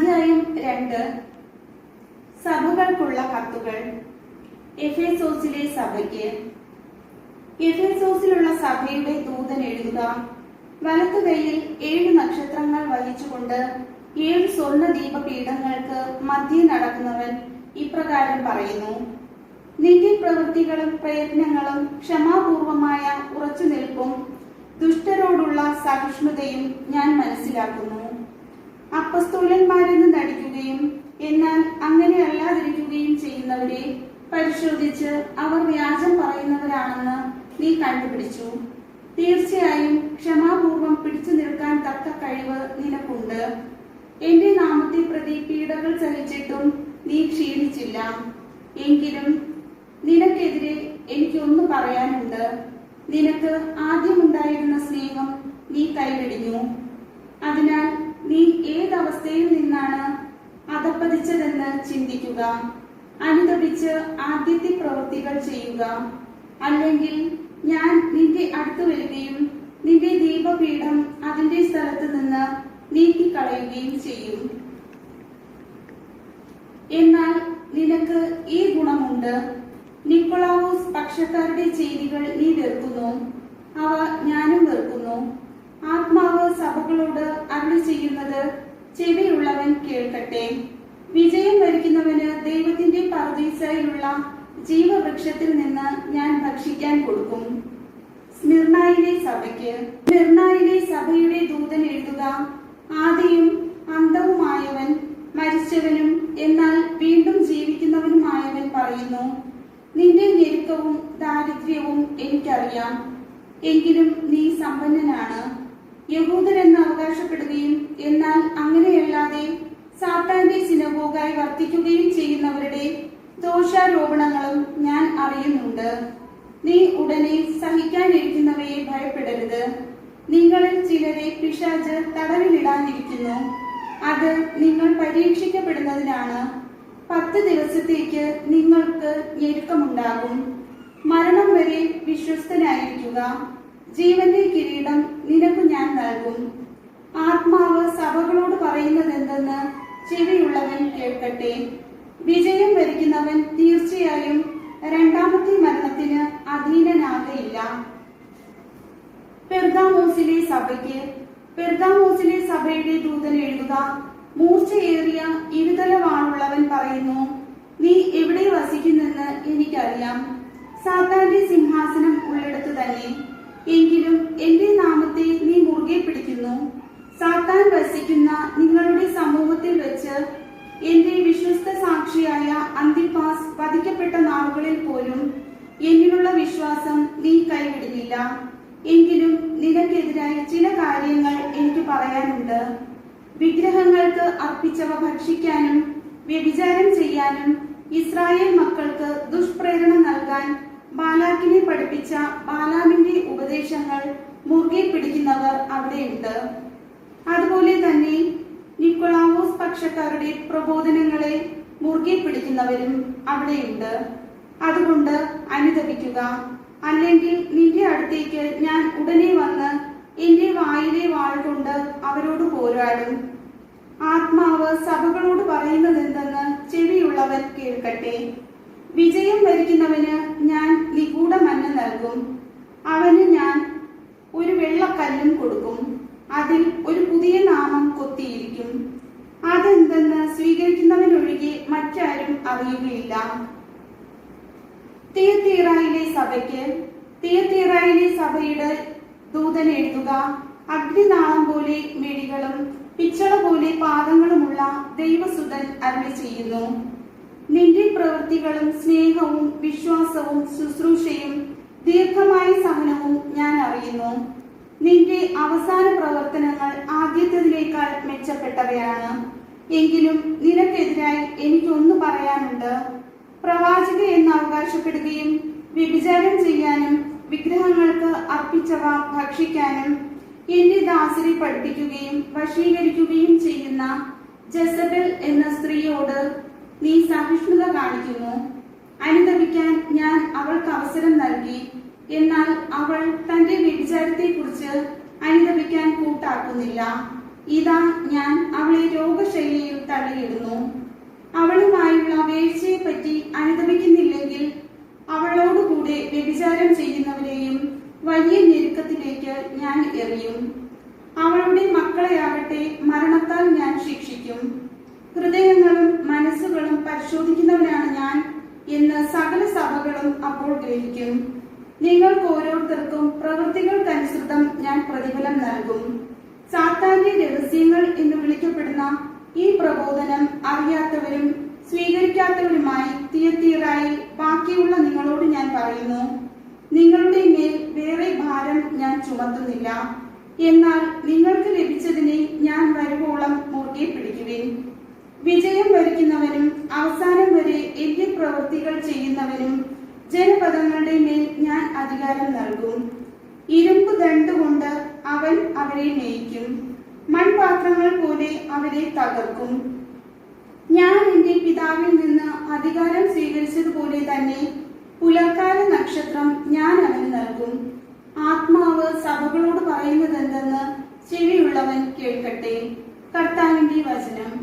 അധ്യായം 2. സഭകൾക്കുള്ള കത്തുകൾ. എഫേസോസിലെ സഭയ്ക്ക്. എഫേസോസിലുള്ള സഭയുടെ ദൂതൻ എഴുതുക. വലത്തു കൈയിൽ 7 നക്ഷത്രങ്ങൾ വഹിച്ചുകൊണ്ട് 7 സ്വർണ്ണ ദീപപീഠങ്ങൾക്ക് മധ്യേ നടക്കുന്നവൻ ഇപ്രകാരം പറയുന്നു: നിന്റെ പ്രവൃത്തികളും പ്രയത്നങ്ങളും ക്ഷമാപൂർവമായ ഉറച്ചുനിൽപ്പും ദുഷ്ടരോടുള്ള സഹിഷ്ണുതയും ഞാൻ മനസ്സിലാക്കുന്നു. അപ്പസ്തോലന്മാരെന്ന് നടിക്കുകയും എന്നാൽ അങ്ങനെ അല്ലാതിരിക്കുകയും ചെയ്യുന്നവരെ പരിശോധിച്ച് അവർ വ്യാജം പറയുന്നവരാണെന്ന് നീ കണ്ടുപിടിച്ചു. തീർച്ചയായും ക്ഷമാപൂർവം പിടിച്ചു നിൽക്കാൻ തക്ക കഴിവ് നിനക്കുണ്ട്. എന്റെ നാമത്തെ പ്രതി പീഡകൾ സഹിച്ചിട്ടും നീ ക്ഷീണിച്ചില്ല. എങ്കിലും നിനക്കെതിരെ എനിക്കൊന്നു പറയാനുണ്ട്. നിനക്ക് ആദ്യമുണ്ടായിരുന്ന സ്നേഹം നീ കൈവെടിഞ്ഞു. അതിനാൽ നീ ഏതവസ്ഥയിൽ നിന്നാണ് അധപ്പതിച്ചതെന്ന് ചിന്തിക്കുക. അനുതപിച്ച് ആദ്യത്തെ പ്രവൃത്തികൾ ചെയ്യുക. അല്ലെങ്കിൽ ഞാൻ നിന്റെ അടുത്ത് വരികയും നിന്റെ ദീപപീഠം അതിന്റെ സ്ഥലത്ത് നിന്ന് നീക്കിക്കളയുകയും ചെയ്യും. എന്നാൽ നിനക്ക് ഈ ഗുണമുണ്ട്: നിക്കോളാവോസ് പക്ഷക്കാരുടെ ചെയ്തികൾ നീ വെറുക്കുന്നു. അവ ഞാനും വെറുക്കുന്നു. ആത്മാവ് സഭകളോട് അരുളി ചെയ്യുന്നത് ചെവിയുള്ളവൻ കേൾക്കട്ടെ. വിജയം വരിക്കുന്നവന് ദൈവത്തിന്റെ പർദീസയിലുള്ള ജീവവൃക്ഷത്തിൽ നിന്ന് ഞാൻ ഭക്ഷിക്കാൻ കൊടുക്കും. സ്മിർനായിലെ സഭയ്ക്ക്. സ്മിർനായിലെ സഭയുടെ ദൂതൻ എഴുതുക. ആദിയും അന്തവുമായവൻ, മരിച്ചവനും എന്നാൽ വീണ്ടും ജീവിക്കുന്നവനുമായവൻ പറയുന്നു: നിന്റെ ഞെരുക്കവും ദാരിദ്ര്യവും എനിക്കറിയാം. എങ്കിലും നീ സമ്പന്നനാണ്. യഹൂദരെന്ന് അവകാശപ്പെടുകയും എന്നാൽ അങ്ങനെയല്ലാതെ സാത്താന്റെ സിനഗോഗായി വർത്തിക്കുകയും ചെയ്യുന്നവരുടെ ദോഷാരോപണങ്ങളും ഞാൻ അറിയുന്നുണ്ട്. നീ ഉടനെ സഹിക്കാനിരിക്കുന്നവയെ ഭയപ്പെടരുത്. നിങ്ങളിൽ ചിലരെ പിശാച് തടവിലിടാനിരിക്കുന്നു. അത് നിങ്ങൾ പരീക്ഷിക്കപ്പെടുന്നതിനാണ്. 10 ദിവസത്തേക്ക് നിങ്ങൾക്ക് ഞെരുക്കമുണ്ടാകും. മരണം വരെ വിശ്വസ്തനായിരിക്കുക. ജീവന്റെ കിരീടം നിനക്ക് ഞാൻ നൽകും. ആത്മാവ് സഭകളോട് പറയുന്നതെന്തെന്ന് ചെവിയുള്ളവൻ കേൾക്കട്ടെ. വിജയം വരിക്കുന്നവൻ തീർച്ചയായും രണ്ടാമത്തെ മരണത്തിന് അധീനനാകയില്ല. പെർഗാമോസിലെ സഭയ്ക്ക്. പെർഗാമോസിലെ സഭയുടെ ദൂതൻ എഴുതുക. മൂർച്ചയേറിയ ഇരുതല വാളുള്ളവൻ പറയുന്നു: നീ എവിടെ വസിക്കുന്നെന്ന് എനിക്കറിയാം. സാത്താന്റെ സിംഹാസനം ഉള്ളിടത്ത് തന്നെ. എങ്കിലും എന്റെ നാമത്തെ നീ മുറുകെ പിടിക്കുന്നു. സാത്താൻ വസിക്കുന്ന നിങ്ങളുടെ സമൂഹത്തിൽ വെച്ച് എന്റെ വിശ്വസ്ത സാക്ഷിയായ അന്തിപ്പാസ് വധിക്കപ്പെട്ട നാളുകളിൽ പോലും എന്നിലുള്ള വിശ്വാസം നീ കൈവിടുന്നില്ല. എങ്കിലും നിനക്കെതിരായി ചില കാര്യങ്ങൾ എനിക്ക് പറയാനുണ്ട്. വിഗ്രഹങ്ങൾക്ക് അർപ്പിച്ചവ ഭക്ഷിക്കാനും വ്യഭിചാരം ചെയ്യാനും ഇസ്രായേൽ മക്കൾക്ക് ദുഷ്പ്രേരണ നൽകാൻ ബാലാക്കിനെ പഠിപ്പിച്ച ബാലാമിന്റെ ഉപദേശങ്ങൾ മുറുകെ പിടിക്കുന്നവർ അവിടെയുണ്ട്. അതുപോലെ തന്നെ നിക്കോളാവോസ് പക്ഷക്കാരുടെ പ്രബോധനങ്ങളെ മുറുകെ പിടിക്കുന്നവരും അവിടെയുണ്ട്. അതുകൊണ്ട് അനുതപിക്കുക. അല്ലെങ്കിൽ നിന്റെ അടുത്തേക്ക് ഞാൻ ഉടനെ വന്ന് എന്റെ വായിലെ വാൾ കൊണ്ട് അവരോട് പോരാടും. ആത്മാവ് സഭകളോട് പറയുന്നതെന്തെന്ന് ചെവിയുള്ളവൻ കേൾക്കട്ടെ. വിജയം വരിക്കുന്നവന് ഞാൻ നിഗൂഢ മന്ന നൽകും. അവന് ഞാൻ ഒരു വെള്ളക്കല്ലും കൊടുക്കും. അതിൽ ഒരു പുതിയ നാമം കൊത്തിയിരിക്കും. അതെന്തെന്ന് സ്വീകരിക്കുന്നവനൊഴികെ മറ്റാരും അറിയുകയില്ല. തിയത്തീറയിലെ സഭയ്ക്ക്. തിയത്തീറയിലെ സഭയുടെ ദൂതൻ എഴുതുക. അഗ്നിനാളം പോലെ മിഴികളും പിച്ചള പോലെ പാദങ്ങളുമുള്ള ദൈവസുതൻ അരുളി ചെയ്യുന്നു: നിന്റെ പ്രവൃത്തികളും സ്നേഹവും വിശ്വാസവും ശുശ്രൂഷയും ദീർഘമായ സഹനവും ഞാൻ അറിയുന്നു. നിന്റെ അവസാന പ്രവർത്തനങ്ങൾ ആദ്യത്തേതിനേക്കാൾ മെച്ചപ്പെട്ടവയാണ്. എങ്കിലും നിനക്കെതിരായി എനിക്കൊന്നു പറയാനുണ്ട്. പ്രവാചക എന്ന് അവകാശപ്പെടുകയും വ്യഭിചാരം ചെയ്യാനും വിഗ്രഹങ്ങൾക്ക് അർപ്പിച്ചവ ഭക്ഷിക്കാനും എന്റെ ദാസരെ പഠിപ്പിക്കുകയും വശീകരിക്കുകയും ചെയ്യുന്ന ജസബെൽ എന്ന സ്ത്രീയോട് നീ സഹിഷ്ണുത കാണിക്കുന്നു. അനുതപിക്കാൻ ഞാൻ അവൾക്ക് അവസരം നൽകി. എന്നാൽ അവൾ തന്റെ വ്യഭിചാരത്തെ കുറിച്ച് അനുതപിക്കാൻ കൂട്ടാക്കുന്നില്ല. ഇതാ ഞാൻ അവളെ രോഗശൈലിയിൽ വലിയ ഞെരുക്കത്തിലേക്ക് ഞാൻ എറിയും. അവളുടെ മക്കളെയാകട്ടെ മരണത്താൽ ഞാൻ ശിക്ഷിക്കും. ഹൃദയങ്ങളും മനസ്സുകളും പരിശോധിക്കുന്നവനാണ് ഞാൻ എന്ന് സകല സഭകളും അപ്പോൾ ഗ്രഹിക്കും. നിങ്ങൾക്ക് ഓരോരുത്തർക്കും പ്രവൃത്തികൾക്കനുസൃതം ഞാൻ പ്രതിഫലം നൽകും. സാത്താന്റെ രഹസ്യങ്ങൾ എന്ന് വിളിക്കപ്പെടുന്ന ഈ പ്രബോധനം അറിയാത്തവരും സ്വീകരിക്കാത്തവരുമായി തിയത്തീറായിൽ ബാക്കിയുള്ള നിങ്ങളോട് ഞാൻ പറയുന്നു, നിങ്ങളുടെ മേൽ വേറെ ഭാരം ഞാൻ ചുമത്തുന്നില്ല. എന്നാൽ നിങ്ങൾക്ക് ലഭിച്ചതിനെ ഞാൻ വരുവോളം മുറുകെ പിടിക്കുവിൻ. വിജയം വരിക്കുന്നവനും അവസാനം വരെ എന്റെ പ്രവൃത്തികൾ ചെയ്യുന്നവനും ജനപദങ്ങളുടെ മേൽ ഞാൻ അധികാരം നൽകും. ഇരുമ്പ് ദണ്ഡുകൊണ്ട് അവൻ അവരെ മേയിക്കും, മൺപാത്രങ്ങൾ പോലെ അവരെ തകർക്കും. ഞാൻ എന്റെ പിതാവിൽ നിന്ന് അധികാരം സ്വീകരിച്ചതുപോലെ തന്നെ പുലർക്കാല നക്ഷത്രം ഞാൻ അവന് നൽകും. ആത്മാവ് സഭകളോട് പറയുന്നതെന്തെന്ന് ചെവിയുള്ളവൻ കേൾക്കട്ടെ. കർത്താവിന്റെ വചനം.